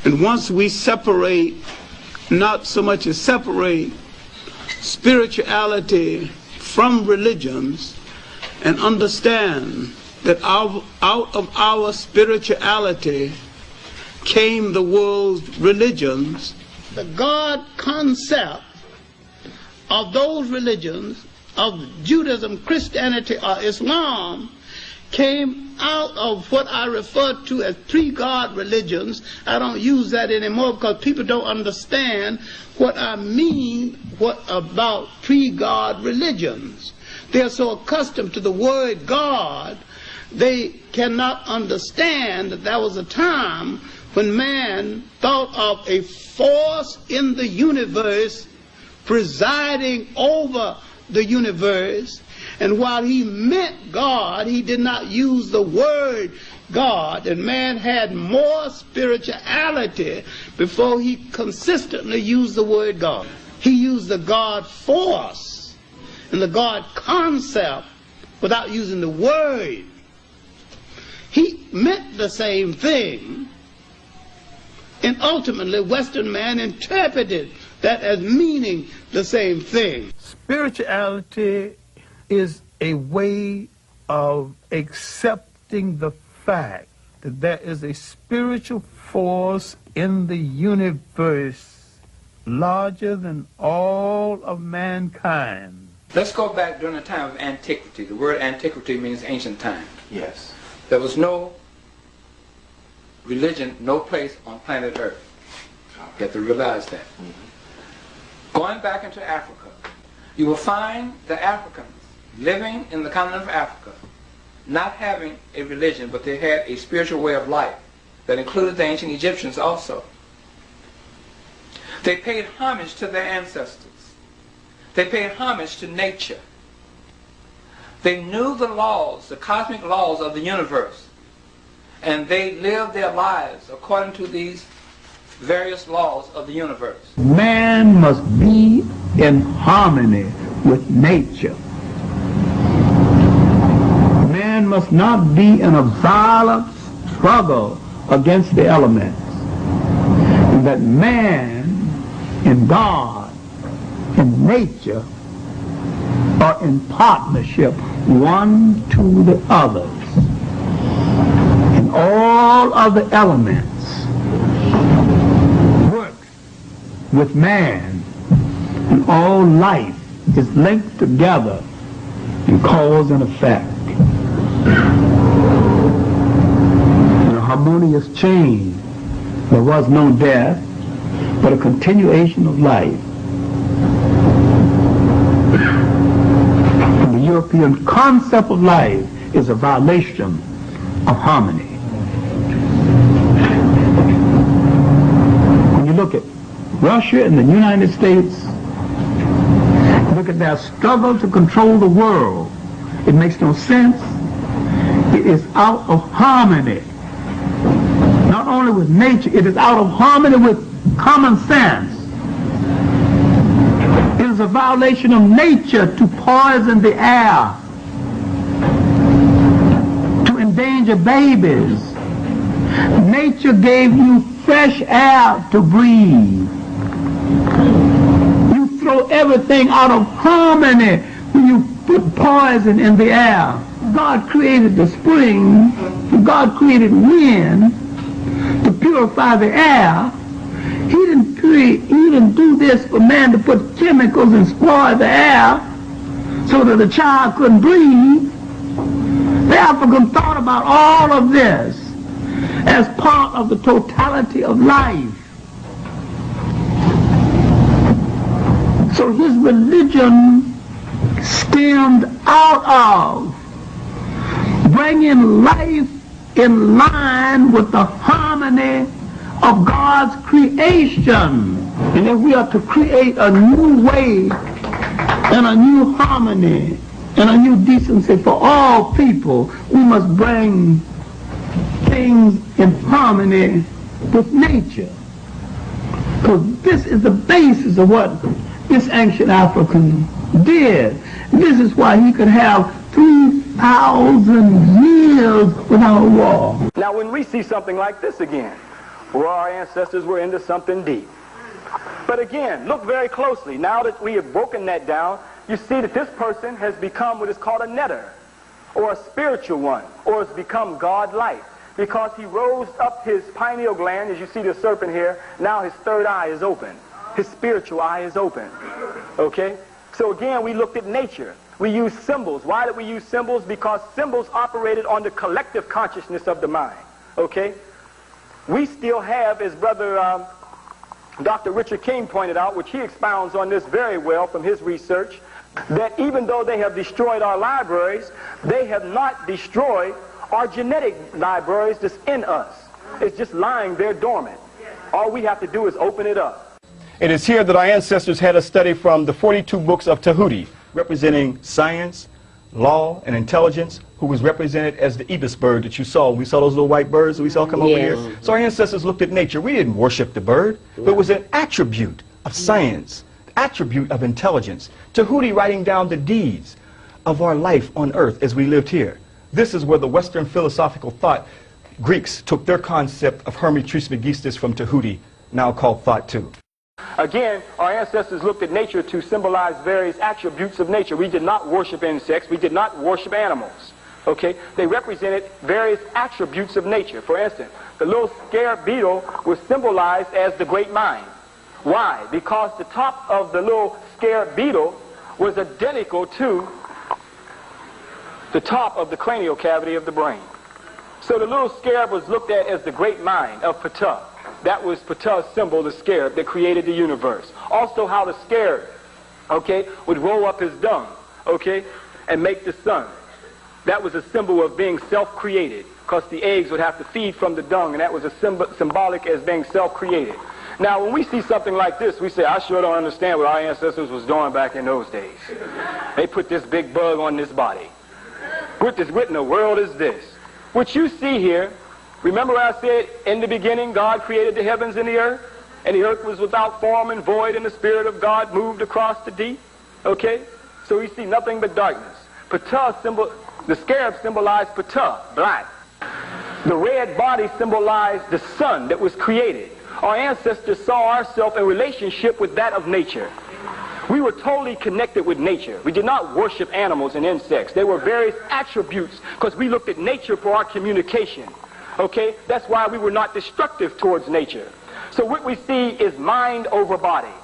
And once we separate, not so much as separate spirituality from religions, and understand that out of our spirituality came the world's religions, the God concept of those religions, of Judaism, Christianity, or Islam, came out of what I refer to as pre-God religions. I don't use that anymore because people don't understand what I mean about pre-God religions. They are so accustomed to the word God, they cannot understand that there was a time when man thought of a force in the universe presiding over the universe, and while he meant God, he did not use the word God, and man had more spirituality before he consistently used the word God. He used the God force and the God concept without using the word. He meant the same thing, and ultimately Western man interpreted that as meaning the same thing. Spirituality is a way of accepting the fact that there is a spiritual force in the universe larger than all of mankind. Let's go back during the time of antiquity. The word antiquity means ancient time. Yes. There was no religion, no place on planet Earth. You have to realize that. Going back into Africa, you will find the Africans living in the continent of Africa not having a religion, but they had a spiritual way of life that included the ancient Egyptians also. They paid homage to their ancestors. They paid homage to nature. They knew the laws, the cosmic laws of the universe, and they lived their lives according to these various laws of the universe. Man must be in harmony with nature. Man must not be in a violent struggle against the elements. And that man and God and nature are in partnership one to the others. And all of the elements work with man, and all life is linked together in cause and effect. In a harmonious chain, there was no death, but a continuation of life. And the European concept of life is a violation of harmony. When you look at Russia and the United States, look at their struggle to control the world, it makes no sense. It is out of harmony. Not only with nature, it is out of harmony with common sense. It is a violation of nature to poison the air, to endanger babies. Nature gave you fresh air to breathe. You throw everything out of harmony when you put poison in the air. God created the spring, God created wind to purify the air. He didn't do this for man to put chemicals and spoil the air so that the child couldn't breathe. The African thought about all of this as part of the totality of life. So his religion stemmed out of bringing life in line with the harmony of God's creation. And if we are to create a new way and a new harmony and a new decency for all people, we must bring things in harmony with nature. Because this is the basis of what this ancient African did. This is why he could have 3,000 years without a war. Now when we see something like this again, Well, our ancestors were into something deep. But again, look very closely. Now that we have broken that down, you see that this person has become what is called a netter, or a spiritual one, or has become God-like, because he rose up his pineal gland. As you see the serpent here, now his third eye is open. His spiritual eye is open. Okay? So again, we looked at nature. We used symbols. Why did we use symbols? Because symbols operated on the collective consciousness of the mind. Okay? We still have, as Brother Dr. Richard King pointed out, which he expounds on this very well from his research, that even though they have destroyed our libraries, they have not destroyed our genetic libraries that's in us. It's just lying there dormant. All we have to do is open it up. It is here that our ancestors had us study from the 42 books of Tahuti, representing science, law, and intelligence, who was represented as the ibis bird that you saw. We saw those little white birds that we saw come over here. So our ancestors looked at nature. We didn't worship the bird, but it was an attribute of science, attribute of intelligence. Tahuti writing down the deeds of our life on earth as we lived here. This is where the Western philosophical thought, Greeks took their concept of Hermes Trismegistus from Tahuti, now called thought too. Again, our ancestors looked at nature to symbolize various attributes of nature. We did not worship insects. We did not worship animals. Okay? They represented various attributes of nature. For instance, the little scarab beetle was symbolized as the great mind. Why? Because the top of the little scarab beetle was identical to the top of the cranial cavity of the brain. So the little scarab was looked at as the great mind of Ptah. That was Ptah's symbol, the scarab that created the universe. Also how the scarab, okay, would roll up his dung, okay, and make the sun. That was a symbol of being self-created, because the eggs would have to feed from the dung, and that was a symbolic as being self-created. Now, when we see something like this, we say, I sure don't understand what our ancestors was doing back in those days. They put this big bug on this body. What in the world is this? What you see here, remember I said in the beginning God created the heavens and the earth was without form and void, and the Spirit of God moved across the deep. Okay? So we see nothing but darkness. The scarab symbolized Ptah, black. The red body symbolized the sun that was created. Our ancestors saw ourselves in relationship with that of nature. We were totally connected with nature. We did not worship animals and insects. There were various attributes because we looked at nature for our communication. Okay? That's why we were not destructive towards nature. So what we see is mind over body.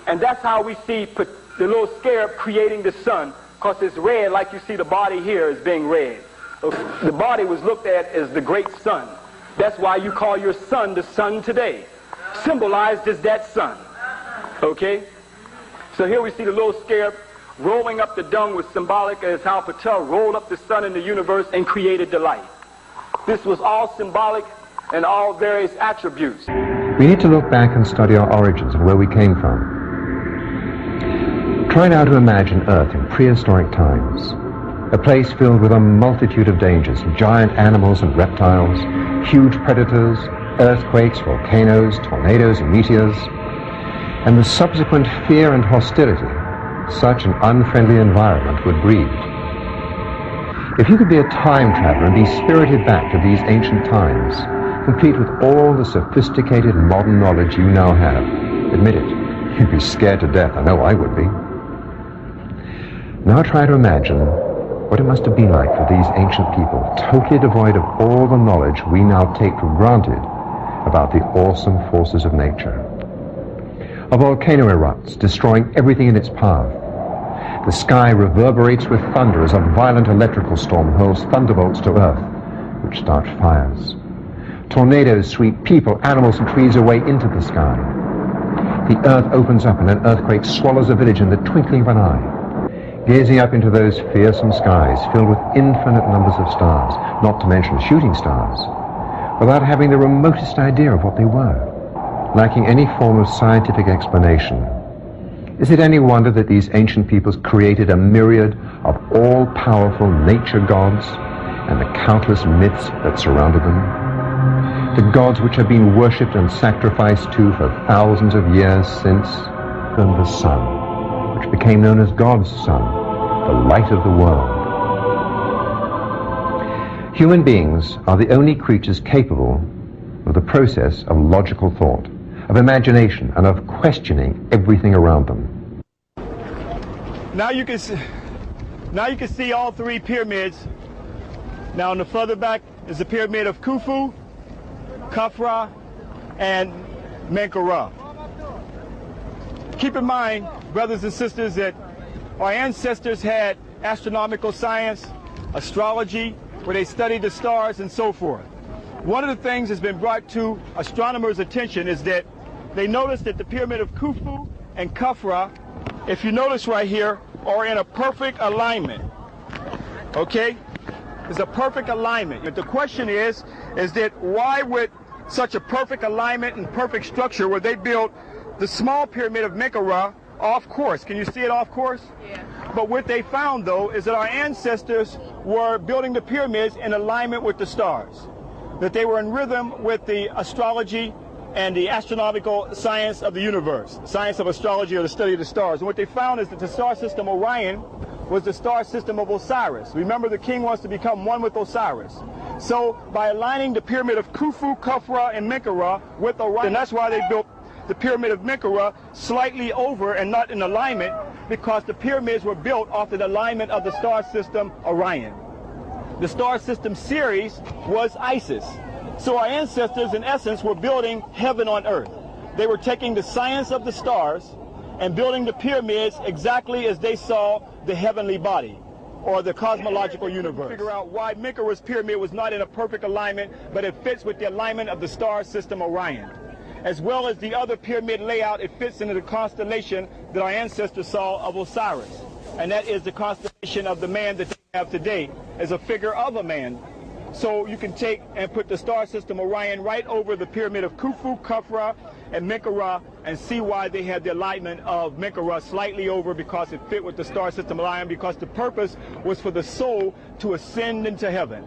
And that's how we see the little scarab creating the sun, because it's red like you see the body here as being red. The body was looked at as the great sun. That's why you call your sun the sun today. Symbolized as that sun. Okay? So here we see the little scarab rolling up the dung was symbolic as how Ptah rolled up the sun in the universe and created the light. This was all symbolic and all various attributes. We need to look back and study our origins and where we came from. Try now to imagine Earth in prehistoric times, a place filled with a multitude of dangers, giant animals and reptiles, huge predators, earthquakes, volcanoes, tornadoes and meteors, and the subsequent fear and hostility such an unfriendly environment would breed. If you could be a time traveler and be spirited back to these ancient times, complete with all the sophisticated modern knowledge you now have, admit it, you'd be scared to death. I know I would be. Now try to imagine what it must have been like for these ancient people, totally devoid of all the knowledge we now take for granted about the awesome forces of nature. A volcano erupts, destroying everything in its path. The sky reverberates with thunder as a violent electrical storm hurls thunderbolts to earth, which start fires. Tornadoes sweep people, animals, and trees away into the sky. The earth opens up and an earthquake swallows a village in the twinkling of an eye. Gazing up into those fearsome skies filled with infinite numbers of stars, not to mention shooting stars, without having the remotest idea of what they were, lacking any form of scientific explanation. Is it any wonder that these ancient peoples created a myriad of all-powerful nature gods and the countless myths that surrounded them? The gods which have been worshipped and sacrificed to for thousands of years since, and the sun, which became known as God's sun, the light of the world. Human beings are the only creatures capable of the process of logical thought, of imagination, and of questioning everything around them. Now you can see all three pyramids. Now on the further back is the pyramid of Khufu, Khafra, and Menkaure. Keep in mind, brothers and sisters, that our ancestors had astronomical science, astrology, where they studied the stars and so forth. One of the things that's been brought to astronomers' attention is that they noticed that the pyramid of Khufu and Khafra, if you notice right here, are in a perfect alignment. Okay? It's a perfect alignment. But the question is that why would such a perfect alignment and perfect structure where they built the small pyramid of Menkaure off course? Can you see it off course? Yeah. But what they found, though, is that our ancestors were building the pyramids in alignment with the stars, that they were in rhythm with the astrology and the astronomical science of the universe, science of astrology or the study of the stars. And what they found is that the star system Orion was the star system of Osiris. Remember, the king wants to become one with Osiris. So by aligning the pyramid of Khufu, Khafra, and Menkaure with Orion, and that's why they built the pyramid of Menkaure slightly over and not in alignment, because the pyramids were built off the alignment of the star system Orion. The star system Ceres was Isis. So our ancestors, in essence, were building heaven on earth. They were taking the science of the stars and building the pyramids exactly as they saw the heavenly body, or the cosmological universe. Figure out why Menkaure's pyramid was not in a perfect alignment, but it fits with the alignment of the star system Orion. As well as the other pyramid layout, it fits into the constellation that our ancestors saw of Osiris. And that is the constellation of the man that they have today as a figure of a man. So you can take and put the star system Orion right over the pyramid of Khufu, Khafra, and Menkaure and see why they had the alignment of Menkaure slightly over, because it fit with the star system Orion, because the purpose was for the soul to ascend into heaven,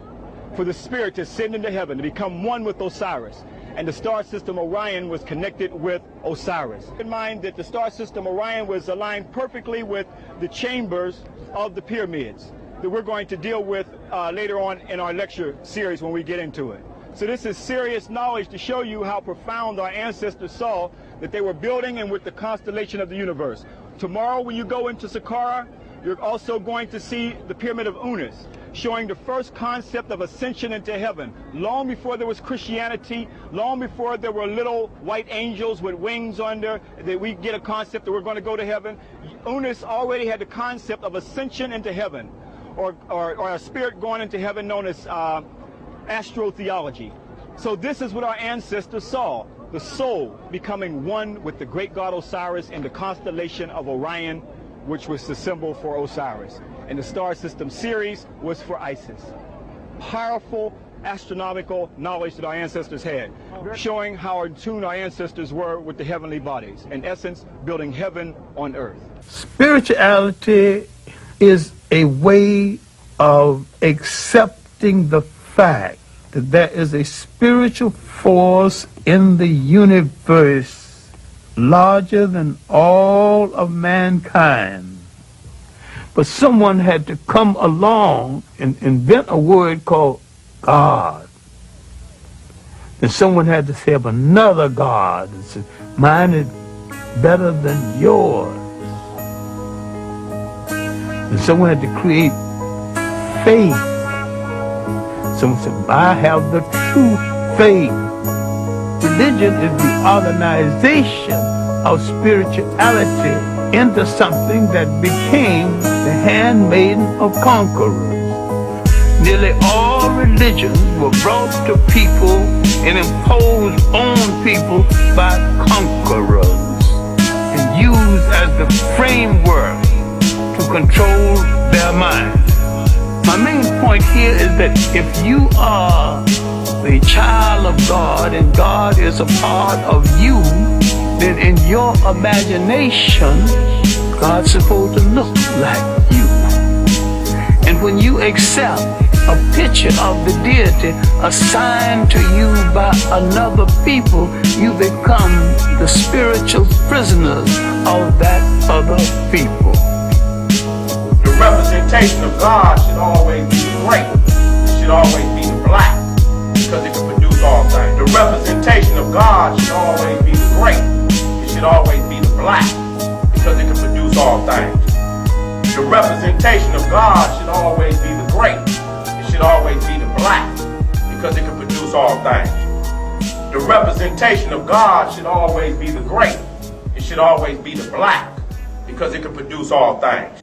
for the spirit to ascend into heaven, to become one with Osiris. And the star system Orion was connected with Osiris. Keep in mind that the star system Orion was aligned perfectly with the chambers of the pyramids that we're going to deal with later on in our lecture series when we get into it. So this is serious knowledge to show you how profound our ancestors saw that they were building and with the constellation of the universe. Tomorrow when you go into Saqqara, you're also going to see the pyramid of Unas, showing the first concept of ascension into heaven. Long before there was Christianity, long before there were little white angels with wings under, that we get a concept that we're going to go to heaven, Unas already had the concept of ascension into heaven, or a spirit going into heaven, known as astrotheology. So this is what our ancestors saw, the soul becoming one with the great god Osiris in the constellation of Orion, which was the symbol for Osiris. And the star system Ceres was for Isis. Powerful astronomical knowledge that our ancestors had, showing how in tune our ancestors were with the heavenly bodies. In essence, building heaven on earth. Spirituality is a way of accepting the fact that there is a spiritual force in the universe larger than all of mankind. But someone had to come along and invent a word called God. And someone had to say of another God and say, mine is better than yours. And someone had to create faith. Someone said, I have the true faith. Religion is the organization of spirituality into something that became the handmaiden of conquerors. Nearly all religions were brought to people and imposed on people by conquerors and used as the framework to control their minds. My main point here is that if you are a child of God and God is a part of you, then in your imagination, God's supposed to look like you. And when you accept a picture of the deity assigned to you by another people, you become the spiritual prisoners of that other people. The representation of God should always be great. It should always be black, because it can produce all things. The representation of God should always be the great. It should always be the black, because it can produce all things. The representation of God should always be the great. It should always be the black, because it can produce all things. The representation of God should always be the great. It should always be the black, because it can produce all things.